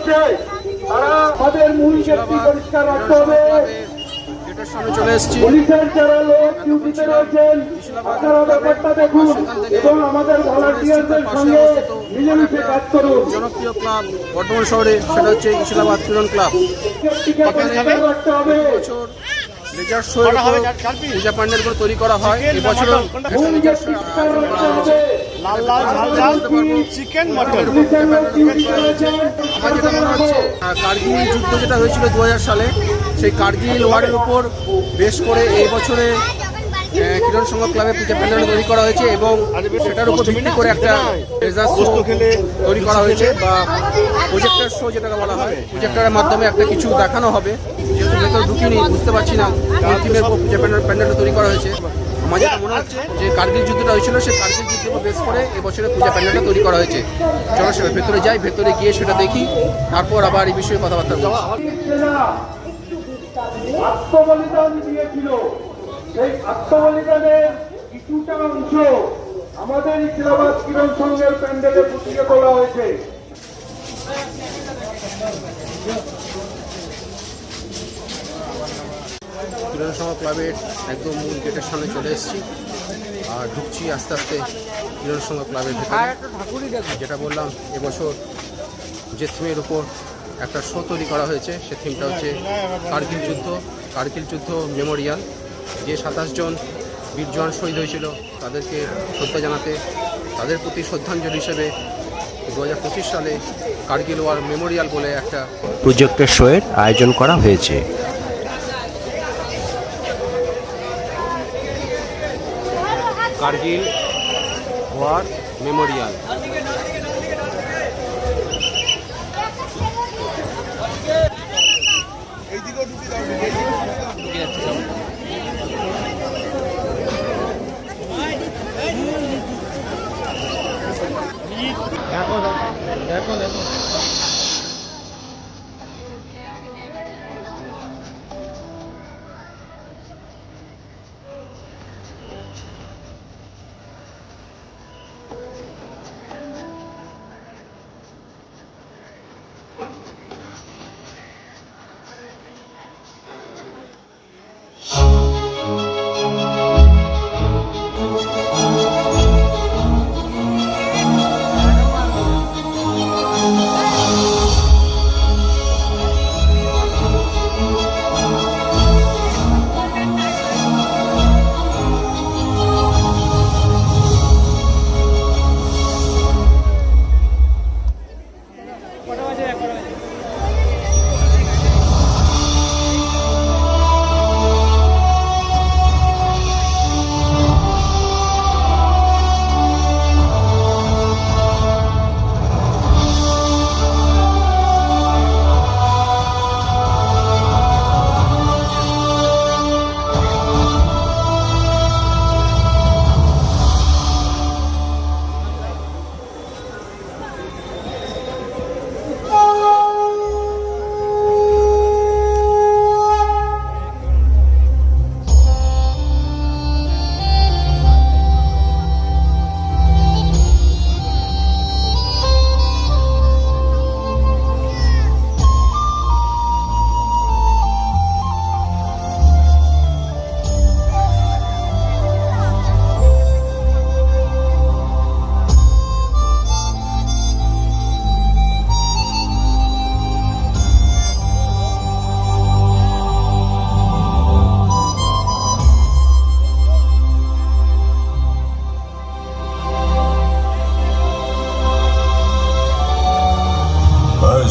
করছে তারা আমাদের মূল ক্ষেত্রে পরিষ্কার রাখতে হবে। পুলিশের যারা লোক ডিউটিতে রয়েছেন আপনারা ব্যাপারটা দেখুন এবং আমাদের ভলান্টিয়ারদের সঙ্গে মিলেমিশে কাজ করুন। জনপ্রিয় ক্লাব বর্ধমান শহরে সেটা হচ্ছে ইসলামাবাদ কিরণ ক্লাব। রাখতে হবে। লেজার শো পূজা প্যান্ডেলগুলো তৈরি করা হয়। এবছর কার্গিল যুদ্ধ যেটা হয়েছিল 2000 সালে, সেই কার্গিল ওয়ারের উপর বেশ করে এই বছরে কিরণ সংঘ ক্লাবে পূজা প্যান্ডেল তৈরি করা হয়েছে এবং সেটার উপর ভিত্তি করে একটা লেজার শো তৈরি করা হয়েছে বা প্রজেক্টর শো যেটাকে বলা হয়। প্রজেক্টরের মাধ্যমে একটা কিছু দেখানো হবে। যেহেতু ভেতরে ঢুকিনি, বুঝতে পারছি না কোন থিমের উপর পূজা প্যান্ডেলটা তৈরি করা হয়েছে। আমার যেটা মনে হচ্ছে যে কার্গিল যুদ্ধটা হয়েছিল, সেই কার্গিল যুদ্ধের উপর বেশ করে এবছরে পূজা প্যান্ডেলটা তৈরি করা হয়েছে। চলো সেটা ভেতরে যাই, ভেতরে গিয়ে সেটা দেখি, তারপর আবার এই বিষয়ে কথাবার্তা বলবো। আত্মবলিদান দিয়েছিল, সেই আত্মবলিদানের কিছুটা অংশ আমাদের ইসলামাবাদ কিরণ সংঘের প্যান্ডেলে ফুটিয়ে তোলা হয়েছে। কিরণ সংঘ ক্লাবের একদম মূল গেটের সামনে চলে এসেছি আর ঢুকছি আস্তে আস্তে কিরণ সংঘ ক্লাবের ভেতরে। যেটা বললাম, এবছর যে থিমের উপর একটা শো তৈরি করা হয়েছে, সে থিমটা হচ্ছে কার্গিল যুদ্ধ মেমোরিয়াল। যে 27 জন বীর জওয়ান শহীদ হয়েছিল তাদেরকে শ্রদ্ধা জানাতে, তাদের প্রতি শ্রদ্ধাঞ্জলি হিসেবে 2025 সালে কার্গিল ওয়ার মেমোরিয়াল বলে একটা প্রজেক্টর শোয়ের আয়োজন করা হয়েছে। Kargil war memorial.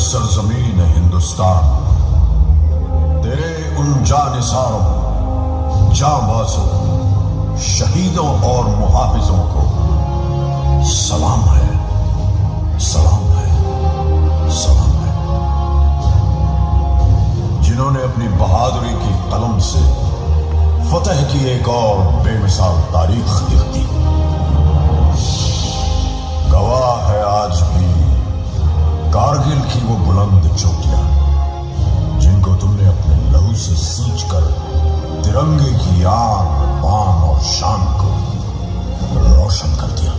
सरजमीन हिंदुस्तान, तेरे उन जानिसारों, जाबाजों, शहीदों और मुहाफिजों को सलाम है, सलाम है, सलाम है, जिन्होंने अपनी बहादुरी की कलम से फतह की एक और बेमिसाल तारीख लिख दी। गवाह है आज भी कारगिल की वो बुलंद चोटियां, जिनको तुमने अपने लहू से सींचकर तिरंगे की आन, बान और शान को रोशन कर दिया।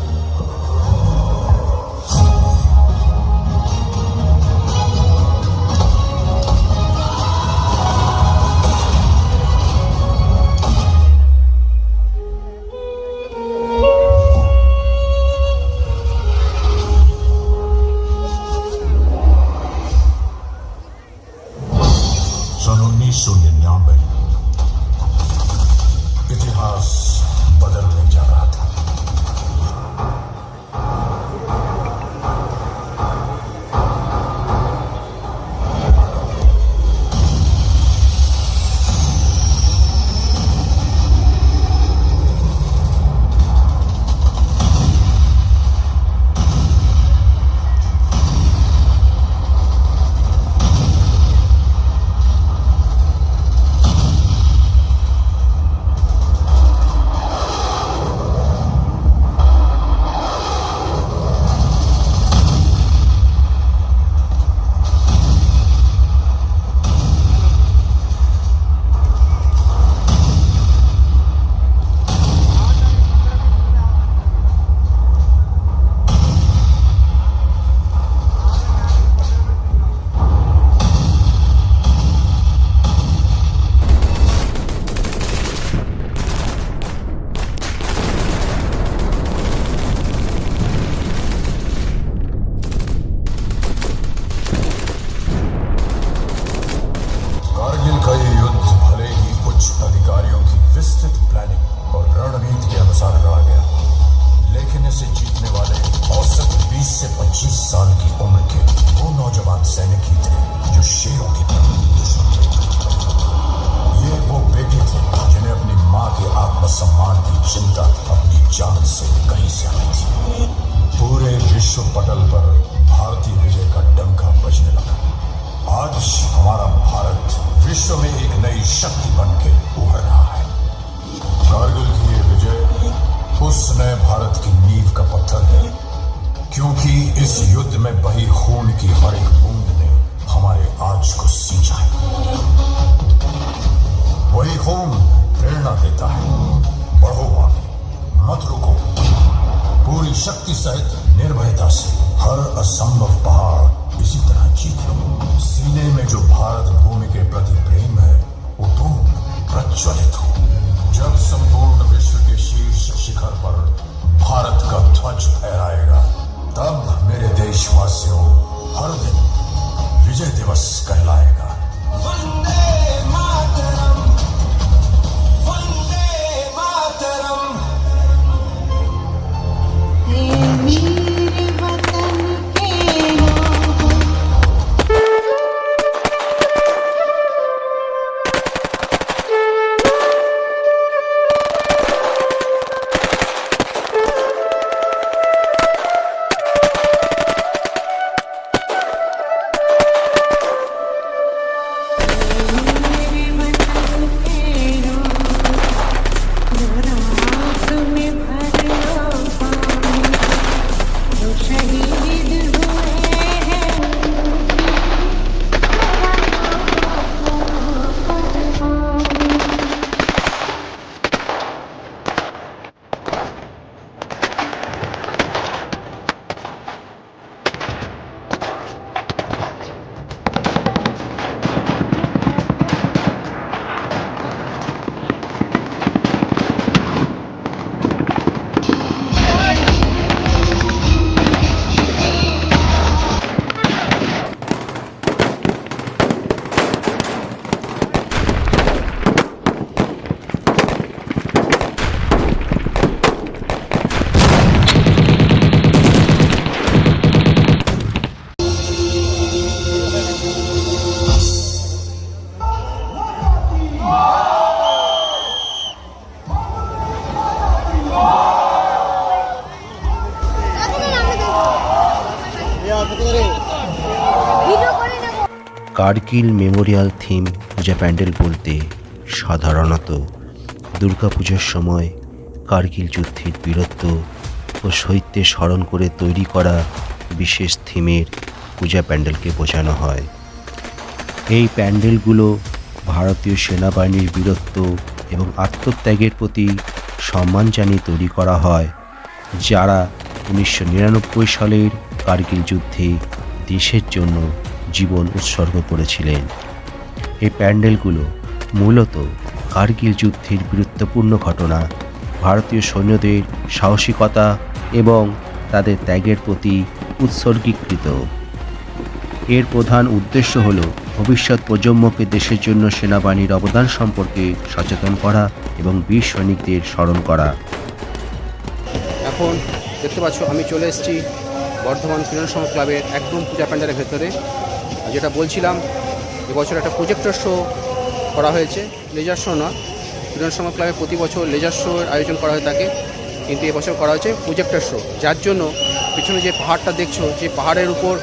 विस्तृत प्लानिंग और रणनीति के अनुसार लड़ा गया, लेकिन इसे जीतने वाले औसत 20 से 25 साल की उम्र के वो नौजवान सैनिक ही थे जो शेरों की तरह दुश्मन को ये वो बेटे थे जिन्हें अपनी मां के आत्मसम्मान की चिंता अपनी जान से कहीं ज्यादा थी। पूरे विश्व पटल पर भारतीय विजय का डंका बजने लगा। आज हमारा भारत विश्व में एक नई शक्ति बन के उभर रहा है। कारगिल की ये विजय उस नए भारत की नींव का पत्थर है, क्योंकि इस युद्ध में बही खून की हर एक बूंद ने हमारे आज को सींचा है। वही खून प्रेरणा देता है, बढ़ो आगे, मत रुको, पूरी शक्ति सहित निर्भयता से हर असंभव पहाड़ इसी तरह जीत लो। सीने में जो भारत भूमि के प्रति प्रेम है वो तुम प्रज्वलित हो। जब संपूर्ण विश्व के शीर्ष शिखर पर भारत का ध्वज फहराएगा, तब मेरे देशवासियों हर दिन विजय दिवस कहलाएगा। वंदे मातरम, वंदे मातरम। मेरे वतन के लोगों, কার্গিল মেমোরিয়াল থিম পূজা প্যান্ডেল বলতে সাধারণত দুর্গাপূজার সময় কার্গিল যুদ্ধের বীরত্ব ও শহীদদের স্মরণ করে তৈরি করা বিশেষ থিমের পূজা প্যান্ডেলকে বোঝানো হয়। এই প্যান্ডেলগুলো ভারতীয় সেনাবাহিনীর বীরত্ব এবং আত্মত্যাগের প্রতি সম্মান জানিয়ে তৈরি করা হয়, যারা 1999 সালের কার্গিল যুদ্ধে দেশের জন্য জীবন উৎসর্গ করেছিলেন। এই প্যান্ডেলগুলো মূলত কার্গিল যুদ্ধের বীরত্বপূর্ণ ঘটনা, ভারতীয় সৈন্যদের সাহসিকতা এবং তাদের ত্যাগের প্রতি উৎসর্গীকৃত। এর প্রধান উদ্দেশ্য হল ভবিষ্যৎ প্রজন্মকে দেশের জন্য সেনাবাহিনীর অবদান সম্পর্কে সচেতন করা এবং বীর সৈনিকদের স্মরণ করা। এখন দেখতে পাচ্ছ আমি চলে এসেছি বর্ধমান কিরণ সংঘ ক্লাবের একদম পূজা প্যান্ডেলের ভেতরে। যেটা বলছিলাম, এবছর একটা প্রজেক্টর শো করা হয়েছে, লেজার শো না। কিরণ সংঘ ক্লাবে প্রতি বছর লেজার শোর আয়োজন করা হয়ে থাকে, কিন্তু এবছর করা হয়েছে প্রজেক্টর শো, যার জন্য পিছনে যে পাহাড়টা দেখছো, যে পাহাড়ের উপর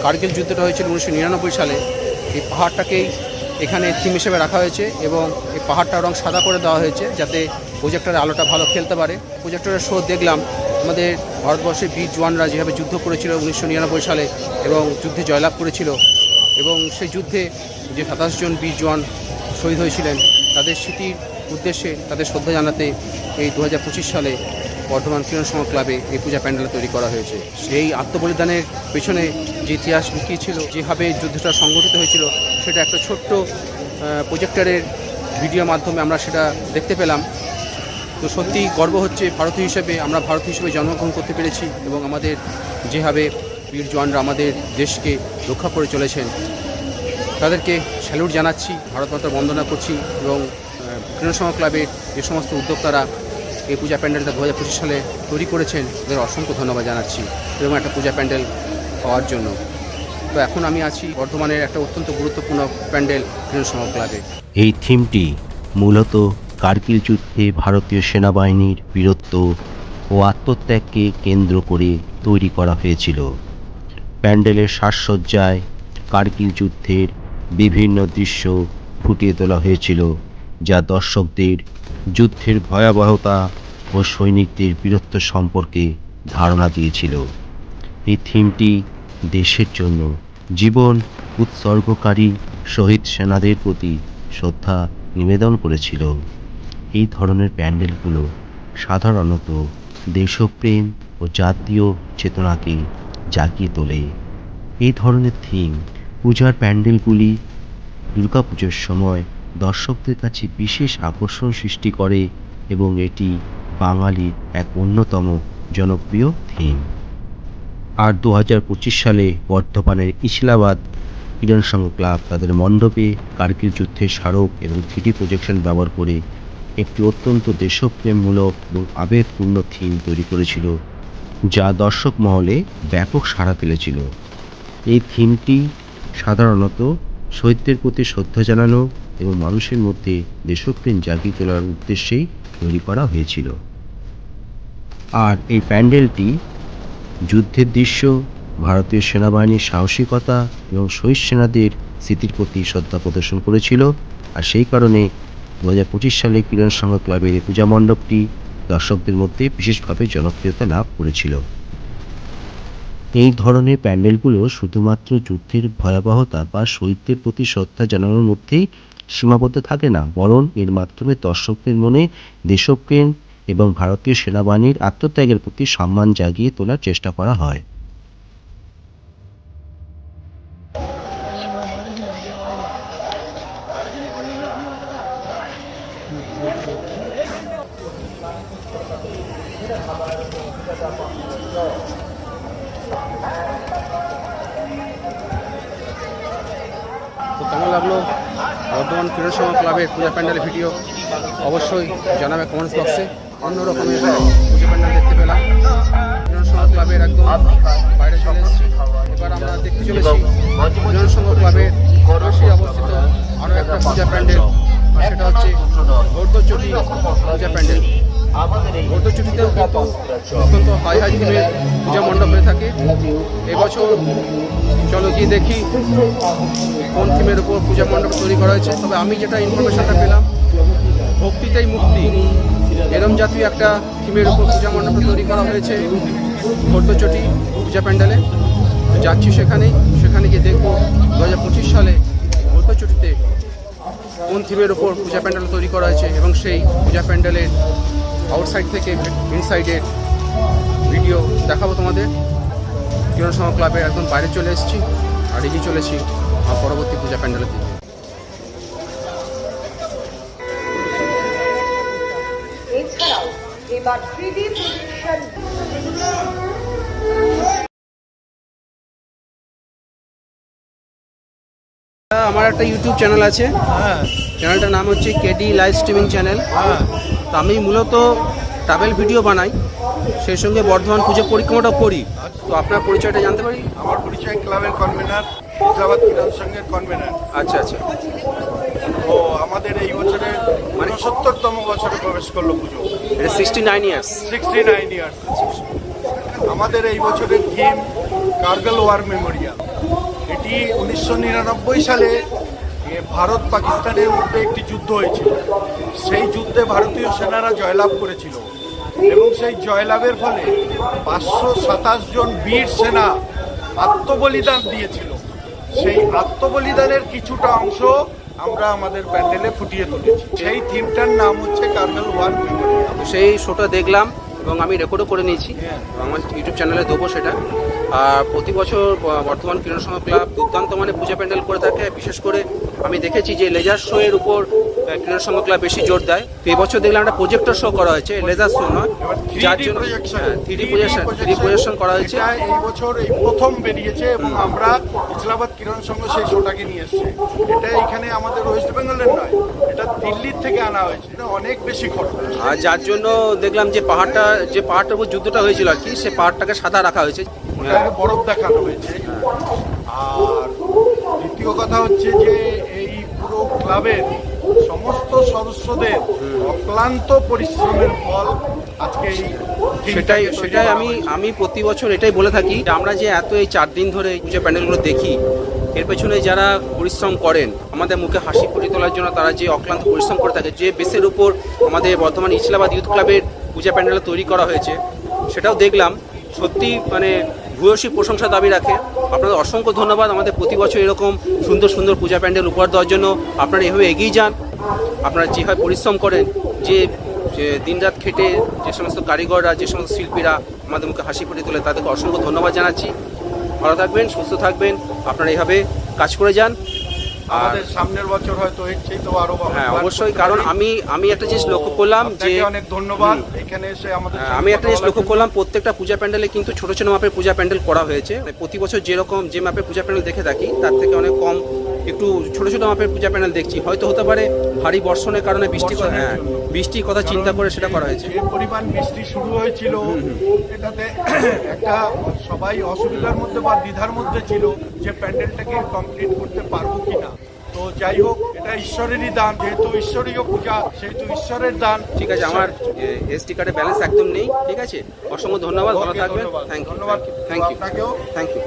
কার্গিল যুদ্ধটা হয়েছিল 1999 সালে, এই পাহাড়টাকেই এখানে থিম হিসেবে রাখা হয়েছে এবং এই পাহাড়টার রং সাদা করে দেওয়া হয়েছে যাতে প্রজেক্টরের আলোটা ভালো খেলতে পারে। প্রজেক্টরের শো দেখলাম আমাদের ভারতবর্ষের বীর জওয়ানরা যেভাবে যুদ্ধ করেছিল 1999 সালে এবং যুদ্ধে জয়লাভ করেছিল, এবং সেই যুদ্ধে যে 27 জন বীর জওয়ান শহীদ হয়েছিলেন তাদের স্মৃতির উদ্দেশ্যে তাদের শ্রদ্ধা জানাতে এই 2025 সালে বর্ধমান কিরণ সংঘ ক্লাবে এই পূজা প্যান্ডেল তৈরি করা হয়েছে। সেই আত্মবলিদানের পেছনে যে ইতিহাস লুকিয়ে ছিল, যেভাবে যুদ্ধটা সংগঠিত হয়েছিল, সেটা একটা ছোট্ট প্রজেক্টরের ভিডিও মাধ্যমে আমরা সেটা দেখতে পেলাম। তো সত্যি গর্ব হচ্ছে ভারতীয় হিসেবে, আমরা ভারতীয় হিসেবে জন্মগ্রহণ করতে পেরেছি এবং আমাদের যেভাবে বীর জওয়ানরা আমাদের দেশকে রক্ষা করে চলেছেন তাদেরকে স্যালুট জানাচ্ছি, ভারত মাতার বন্দনা করছি এবং কিরণ সংঘ ক্লাবের যে সমস্ত উদ্যোক্তারা এই পূজা প্যান্ডেলটা 2025 সালে তৈরি করেছেন ওদের অসংখ্য ধন্যবাদ জানাচ্ছি এরকম একটা পূজা প্যান্ডেল পাওয়ার জন্য। তো এখন আমি আছি বর্ধমানের একটা অত্যন্ত গুরুত্বপূর্ণ প্যান্ডেল কিরণ সংঘ ক্লাবে। এই থিমটি মূলত কার্গিল যুদ্ধে ভারতীয় সেনাবাহিনীর বীরত্ব ও আত্মত্যাগকে কেন্দ্র করে তৈরি করা হয়েছিল। প্যান্ডেলের সাজসজ্জায় কার্গিল যুদ্ধের বিভিন্ন দৃশ্য ফুটিয়ে তোলা হয়েছিল, যা দর্শকদের যুদ্ধের ভয়াবহতা ও সৈনিকদের বীরত্ব সম্পর্কে ধারণা দিয়েছিল। এই থিমটি দেশের জন্য জীবন উৎসর্গকারী শহীদ সেনাদের প্রতি শ্রদ্ধা নিবেদন করেছিল। এই ধরনের প্যান্ডেলগুলো সাধারণত দেশপ্রেম ও জাতীয় চেতনাকে জাগিয়ে তোলে। এই ধরনের থিম পূজার প্যান্ডেলগুলি দুর্গাপুজোর সময় দর্শকদের কাছে বিশেষ আকর্ষণ সৃষ্টি করে এবং এটি বাঙালির এক অন্যতম জনপ্রিয় থিম। আর 2025 সালে বর্ধমানের ইসলাবাদ কিরণ সংঘ ক্লাব তাদের মণ্ডপে কার্গিল যুদ্ধের স্মারক এবং 3D প্রজেকশন ব্যবহার করে একটি অত্যন্ত দেশপ্রেমমূলক এবং আবেগপূর্ণ থিম তৈরি করেছিল, যা দর্শক মহলে ব্যাপক সাড়া ফেলেছিল। এই থিমটি সাধারণত শহীদদের প্রতি শ্রদ্ধা জানানো এবং মানুষের মধ্যে দেশপ্রেম জাগিয়ে তোলার উদ্দেশ্যেই তৈরি করা হয়েছিল। আর এই প্যান্ডেলটি যুদ্ধের দৃশ্য, ভারতীয় সেনাবাহিনীর সাহসিকতা এবং শহীদ সেনাদের স্মৃতির প্রতি শ্রদ্ধা প্রদর্শন করেছিল। আর সেই কারণে 2025 সালে কিরণ সংঘ ক্লাবের এই পূজা মণ্ডপটি দর্শকদের মধ্যে বিশেষভাবে জনপ্রিয়তা লাভ করেছিল। এই ধরনের প্যান্ডেলগুলো শুধুমাত্র যুদ্ধের ভয়াবহতা বা শহীদদের প্রতি শ্রদ্ধা জানানোর মধ্যেই সীমাবদ্ধ থাকে না, বরং এর মাধ্যমে দর্শকদের মনে দেশপ্রেম এবং ভারতীয় সেনাবাহিনীর আত্মত্যাগের প্রতি সম্মান জাগিয়ে তোলার চেষ্টা করা হয়। তো কেমন লাগলো বর্ধমান কিরণ সংঘ ক্লাবের পূজা প্যান্ডেলের ভিডিও অবশ্যই জানাবে কমেন্টস বক্সে। অন্য রকমের পূজা প্যান্ডেল দেখতে পেলাম কিরণ সংঘ ক্লাবের একদম বাইরে চলে এসেছি। এবার আমরা দেখতে চলেছি কিরণ সংঘ ক্লাবের পাশেই অবস্থিত আরও একটা পূজা প্যান্ডেল, আর সেটা হচ্ছে ঘোড়দৌড়চটি পূজা প্যান্ডেল। ঘোড়দৌড়চটিতেও কিন্তু অত্যন্ত হাই হাই থিমের পূজা মণ্ডপ হয়ে থাকে। এবছর চলো গিয়ে দেখি কোন থিমের উপর পূজা মণ্ডপ তৈরি করা হয়েছে। তবে আমি যেটা ইনফরমেশনটা পেলাম, ভক্তিতেই মুক্তি এরম জাতীয় একটা থিমের উপর পূজা মণ্ডপ তৈরি করা হয়েছে ঘোড়দৌড়চটি পূজা প্যান্ডেলে। যাচ্ছি সেখানে গিয়ে দেখবো 2025 সালে ঘোড়দৌড়চটিতে কোন থিমের উপর পূজা প্যান্ডেল তৈরি করা হয়েছে এবং সেই পূজা প্যান্ডেলের আউটসাইড থেকে ইনসাইডের ভিডিও দেখাবো তোমাদের। কিরণ সংঘ ক্লাবের একদম বাইরে চলে এসেছি আর এগিয়ে চলেছি আর পরবর্তী পূজা প্যান্ডেলের দিকে। এছাড়াও এবার 3D প্রজেকশন আমার একটা ইউটিউব চ্যানেল আছে, চ্যানেলটার নাম হচ্ছে কেডি লাইভ স্ট্রিমিং চ্যানেল। তো আমি মূলত ট্রাভেল ভিডিও বানাই, সেই সঙ্গে বর্ধমান পুজো পরিক্রমাটাও করি। তো আপনার পরিচয়টা জানতে পারি? আমার পরিচয় ক্লাবের কনভেনার, ইসলাবাদ কিরণ সংঘের কনভেনার। আচ্ছা আচ্ছা। তো আমাদের এই বছরে 69তম বছরে প্রবেশ করলো পুজো, এটা 69 ইয়ার্স। 69 ইয়ার্স। আমাদের এই বছরের থিম কার্গিল ওয়ার মেমোরিয়াল। এটি 1999 সালে ভারত পাকিস্তানের মধ্যে একটি যুদ্ধ হয়েছিল। সেই যুদ্ধে ভারতীয় সেনারা জয়লাভ করেছিল এবং সেই জয়লাভের ফলে 527 জন বীর সেনা আত্মবলিদান দিয়েছিল। সেই আত্মবলিদানের কিছুটা অংশ আমরা আমাদের প্যান্ডেলে ফুটিয়ে তুলেছি। সেই থিমটার নাম হচ্ছে কার্গিল ওয়ার মেমোরিয়াল। সেই শোটা দেখলাম এবং আমি রেকর্ডও করে নিয়েছি, আমার ইউটিউব চ্যানেলে দেবো সেটা। আর প্রতি বছর বর্ধমান কিরণ সংঘ ক্লাব দুর্দান্ত মানে পূজা প্যান্ডেল করে থাকে। বিশেষ করে আমি দেখেছি যে লেজার শো এর উপর ক্রীড়া সংঘ ক্লাব বেশি জোর দেয়। তো এবছর দেখলাম একটা প্রজেক্টর শো করা হয়েছে, লেজার শো নয়, যার জন্য 3D প্রজেকশন করা হয়েছে। এটা এই বছর এই প্রথম বেরিয়েছে এবং আমরা ইসলামাবাদ কিরণ সংঘ সেই শোটাকে নিয়ে এসেছে। এটা এখানে আমাদের ওয়েস্ট বেঙ্গলের নয়, এটা দিল্লির থেকে আনা হয়েছে। এটা অনেক বেশি খরচ, আর যার জন্য দেখলাম যে পাহাড়টার উপর যুদ্ধটা হয়েছিল আর কি, সে পাহাড়টাকে সাদা রাখা হয়েছে। ওটাকে বরফ দেখানো হয়েছে। আর দ্বিতীয় কথা হচ্ছে যে এই পুরো ক্লাবের সমস্ত সদস্যদের অক্লান্ত পরিশ্রমের ফল আজকে এই সেটাই আমি প্রতি বছর এটাই বলে থাকি যে আমরা যে এত এই 4 দিন ধরে এই পূজা প্যান্ডেলগুলো দেখি, এর পেছনে যারা পরিশ্রম করেন, আমাদের মুখে হাসি ফুটিয়ে তোলার জন্য তারা যে অক্লান্ত পরিশ্রম করে থাকে, যে বেসের উপর আমাদের বর্তমান ইসলামাবাদ ইউথ ক্লাবের পূজা প্যান্ডেল তৈরি করা হয়েছে, সেটাও দেখলাম। সত্যি মানে ভূয়সী প্রশংসা দাবি রাখে। আপনাদের অসংখ্য ধন্যবাদ আমাদের প্রতি বছর এরকম সুন্দর সুন্দর পূজা প্যান্ডেল উপহার দেওয়ার জন্য। আপনারা এভাবে এগিয়ে যান। আপনারা যেভাবে পরিশ্রম করেন, যে দিনরাত খেটে যে সমস্ত কারিগররা, যে সমস্ত শিল্পীরা আমাদের মুখে হাসি ফুটিয়ে তোলে, তাদেরকে অসংখ্য ধন্যবাদ জানাচ্ছি। ভালো থাকবেন, সুস্থ থাকবেন, আপনারা এইভাবে কাজ করে যান। আমাদের সামনের বছর হয়তো এর চেয়ে তো আরো হ্যাঁ অবশ্যই, কারণ আমি একটা জিনিস লক্ষ্য করলাম যে অনেক ধন্যবাদ এখানে এসে আমাদের আমি একটা জিনিস লক্ষ্য করলাম, প্রত্যেকটা পূজা প্যান্ডেলে কিন্তু ছোট ছোট মাপের পূজা প্যান্ডেল করা হয়েছে। প্রতি বছর যেরকম যে মাপের পূজা প্যান্ডেল দেখে থাকি, তার থেকে অনেক কম একটু ছোট ছোট মাপের পূজা প্যান্ডেল দেখছি। হয়তো হতে পারে ভারী বর্ষণের কারণে বৃষ্টির কথা চিন্তা করে সেটা করা হয়েছে। যে পরিমাণ বৃষ্টি শুরু হয়েছিল, এটাতে একটা সবাই অসুবিধার মধ্যে বা দ্বিধার মধ্যে ছিল যে প্যান্ডেলটাকে কমপ্লিট করতে পারবো কিনা। তো যাই হোক, এটা ঈশ্বরেরই দান, যেহেতু ঈশ্বরীয় পূজা সেহেতু ঈশ্বরের দান। ঠিক আছে, আমার এসডি কার্ডে ব্যালেন্স একদম নেই। ঠিক আছে, অসংখ্য ধন্যবাদ, ভালো থাকবেন। থ্যাংক ইউ, ধন্যবাদ থ্যাংক ইউ, আপনাকেও। Thank you.